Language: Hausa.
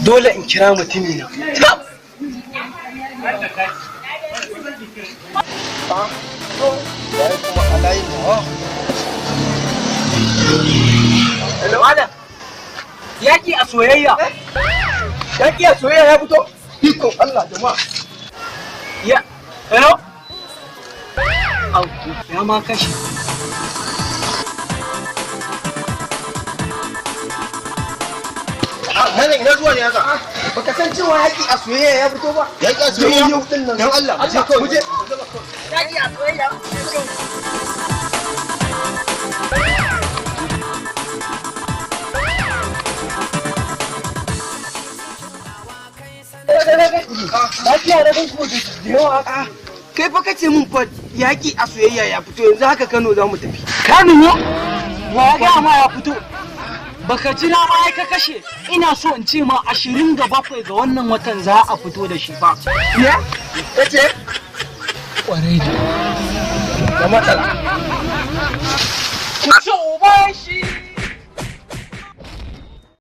dole in kira mutumina. Hello, Adam. Yaki a soyayya. Yaki a soyayya ya fito? Iko Allah jama'a. Ya, hello? Au, ya ma kashe. Mana ina zuwa ne haka? Baka san cewa yaki a soyayya ya fito ba? Yaki a soyayya yau din nan. Dan Allah, mu je kawai. Muje. Yaki a soyayya. Lafiya da kai kuma da yawa. Kai fa kace mun fa yaki a soyayya ya fito yanzu haka Kano za mu tafi. Kano ne? Wa ga ma ya fito? Baka ji na ma ka kashe. Ina so in ce ma 27 ga wannan watan za a fito da shi fa. Ya? Kace? Kwarai da. Da matsala. Ku